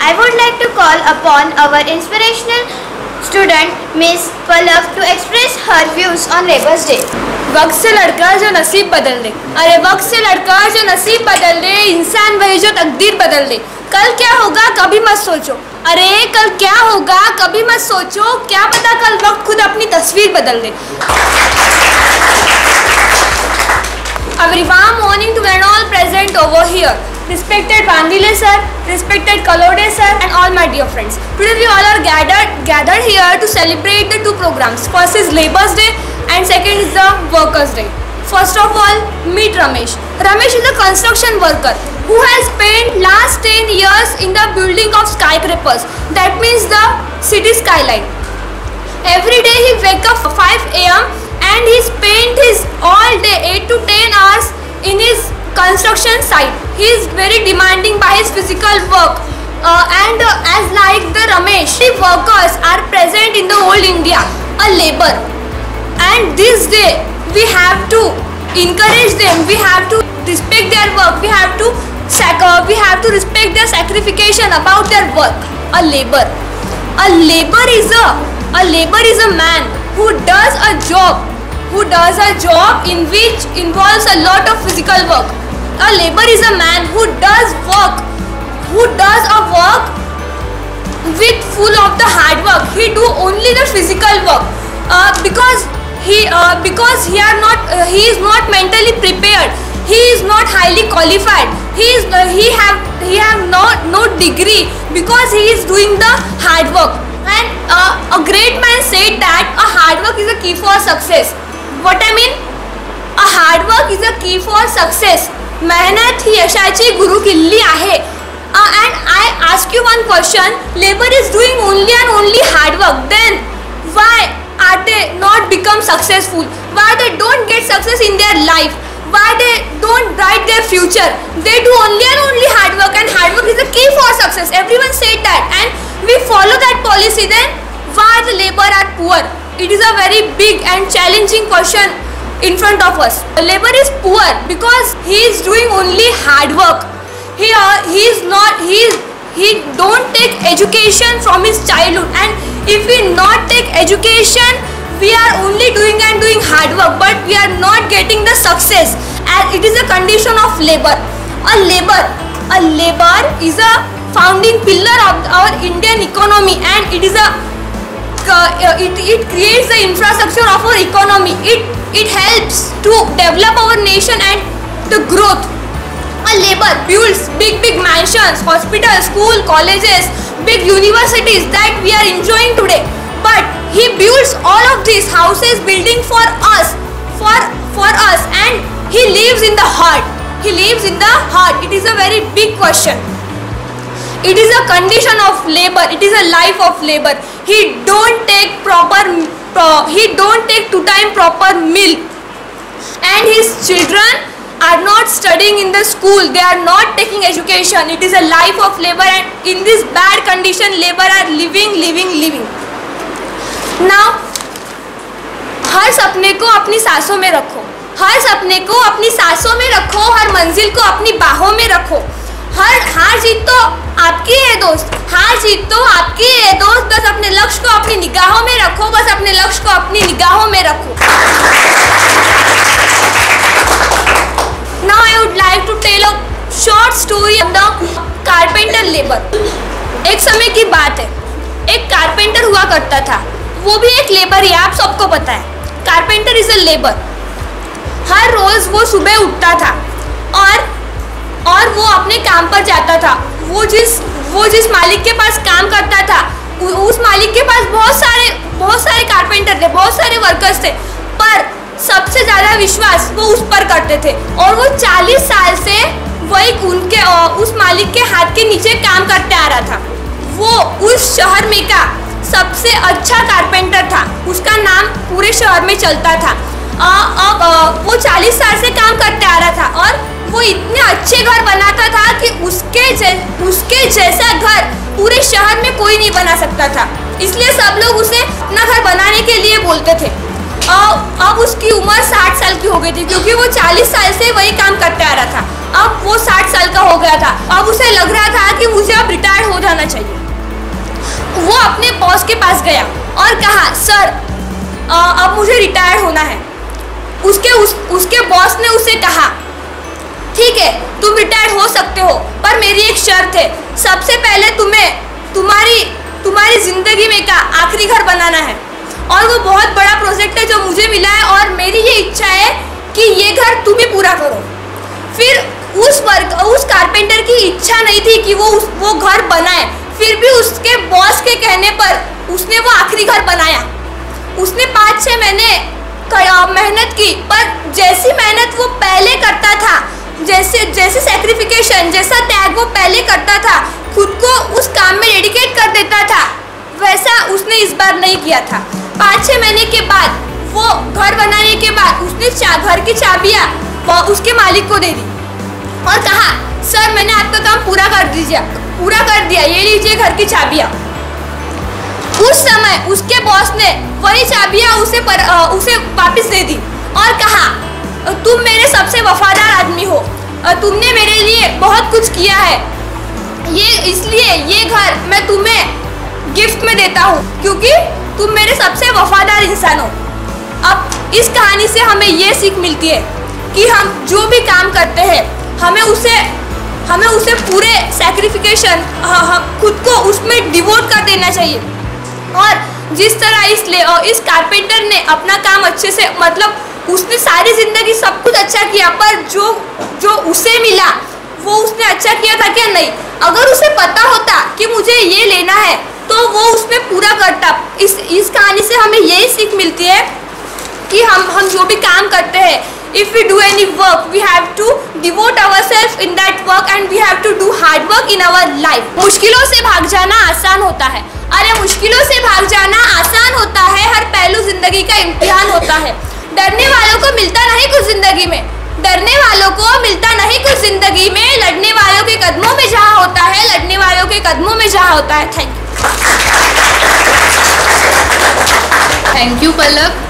I would like to call upon our inspirational student Miss Palak to express her views on Labour's Day. वक्त से लड़का जो नसीब बदल दे, अरे वक्त से लड़का जो नसीब बदल दे, इंसान वही जो तकदीर बदल दे। कल क्या होगा कभी मत सोचो, अरे कल क्या होगा कभी मत सोचो, क्या पता कल वक्त खुद अपनी तस्वीर बदल दे। A very warm morning to all present over here. Respected Bandile sir, respected Kalode sir and all my dear friends. Today we all are gathered here to celebrate the two programs. First is Labour's Day and second is the Workers' Day. First of all, meet Ramesh. Ramesh is a construction worker who has spent last 10 years in the building of skyscrapers. That means the city skyline. Every day he wake up 5 AM and he spent his all day 8 to 10 hours in his construction site. He is very demanding by his physical work and as like the Ramesh, the workers are present in the whole India, a labor, and this day we have to encourage them, we have to respect their work, we have to respect their sacrification about their work. A labor is a man who does a job in which involves a lot of physical work. A labor is a man who does a work with full of the hard work. He do only the physical work because he is not mentally prepared. He is not highly qualified. He have no degree because he is doing the hard work. And a great man said that a hard work is a key for success. What I mean? A hard work is a key for success. मेहनत ही यशाची गुरु किल्ली आहे. And I ask you one question: labor is doing only and only hard work. Then why are they not become successful? Why they don't get success in their life? Why they don't write their future? They do only and only hard work, and hard work is the key for success. Everyone said that, and we follow that policy. Then why the labor are poor? It is a very big and challenging question in front of us. Labor is poor because he is doing only hard work. He don't take education from his childhood, and if we not take education, we are only doing hard work, but we are not getting the success, as it is a condition of labor. A labor is a founding pillar of our Indian economy, and it is it creates the infrastructure of our economy. It helps to develop our nation and the growth. A labor builds big mansions, hospitals, schools, colleges, big universities that we are enjoying today. But he builds all of these houses, building for us, and he lives in the heart. It is a very big question. It is a condition of labor. It is a life of labor. He don't take 2 time proper meal, and his children are not studying in the school. They are not taking education. It is a life of labor, and in this bad condition, labor are living. Now, हर सपने को अपनी सांसों में रखो. हर मंजिल को अपनी बाहों में रखो. हार जीत तो आपकी है दोस्त, बस अपने लक्ष्य को अपनी निगाहों में रखो, Now I would like to tell a short story of the carpenter labor. एक समय की बात है, एक कारपेंटर हुआ करता था. वो भी एक लेबर ही, आप सबको पता है. Carpenter is a labour. हर रोज वो सुबह उठता था और वो अपने काम पर जाता था. वो जिस मालिक के पास काम करता था, उस मालिक के पास बहुत सारे कारपेंटर थे, बहुत सारे वर्कर्स थे, पर सबसे ज़्यादा विश्वास वो उस पर करते थे. और वो 40 साल से वही उस मालिक के हाथ के नीचे काम करते आ रहा था. वो उस शहर में का सबसे अच्छा कारपेंटर था. उसका नाम पूरे शहर में चलता था. वो 40 साल से काम करते आ रहा था और वो इतने अच्छे घर बनाता था कि उसके जैसा घर पूरे शहर में कोई नहीं बना सकता था. इसलिए सब लोग उसे अपना घर बनाने के लिए बोलते थे. अब उसकी उम्र 60 साल की हो गई थी, क्योंकि वो 40 साल से वही काम करते आ रहा था. अब वो 60 साल का हो गया था. अब उसे लग रहा था कि मुझे अब रिटायर हो जाना जाना चाहिए। वो अपने बॉस के पास गया और कहा, सर अब मुझे रिटायर होना है। उसके बॉस ने उसे कहा, ठीक है तुम रिटायर हो सकते हो, पर मेरी एक शर्त है, सबसे पहले तुम्हें तुम्हारी जिंदगी में का आखिरी घर बनाना है, और वो बहुत बड़ा प्रोजेक्ट है जो मुझे मिला है, और मेरी ये इच्छा है कि ये घर तुम ही पूरा करो। फिर उस कारपेंटर की इच्छा नहीं थी कि वो घर बनाए, फिर भी उसके बॉस के कहने पर उसने वो आखिरी घर बनाया। उसने 5-6 महीने मेहनत की, पर जैसी मेहनत वो पहले करता था, जैसे सैक्रिफिकेशन, जैसा त्याग वो पहले करता था, खुद को उस काम में डेडिकेट कर देता था, वैसा उसने इस बार नहीं किया था। 5-6 महीने के बाद वो घर बनाने के बाद उसने घर की चाबियाँ उसके मालिक को दे दी और कहा, सर मैंने आपका काम पूरा कर दिया, ये लीजिए घर की चाबियाँ। उस समय उसके बॉस ने वही चाबियाँ उसे वापस दे दी और कहा, तुम मेरे सबसे वफादार आदमी हो, तुमने मेरे लिए बहुत कुछ किया है, इसलिए ये घर मैं तुम्हें गिफ्ट में देता हूँ, क्योंकि तुम मेरे सबसे वफादार इंसान हो। अब इस कहानी से हमें ये सीख मिलती है कि हम जो भी काम करते हैं हमें उसे पूरे सैक्रिफिकेशन, खुद को उसमें डिवोट कर देना चाहिए। और जिस तरह इस कारपेंटर ने अपना काम अच्छे से, मतलब उसने सारी जिंदगी सब कुछ अच्छा किया, पर जो उसे मिला वो उसने अच्छा किया था क्या? नहीं। अगर उसे पता होता कि मुझे ये लेना है तो वो उसमें पूरा करता। इस कहानी से हमें यही सीख मिलती है कि हम जो भी काम करते हैं, if we do any work we have to devote ourselves in that work and we have to do hard work in our life। मुश्किलों से भाग जाना आसान होता है, अरे मुश्किलों से भाग जाना आसान होता है, हर पहलू जिंदगी का इम्तिहान होता है। डरने वालों को मिलता नहीं कुछ जिंदगी में, डरने वालों को मिलता नहीं कुछ जिंदगी में, लड़ने वालों के कदमों में जहाँ होता है, लड़ने वालों के कदमों में जहाँ होता है। Thank you Palak.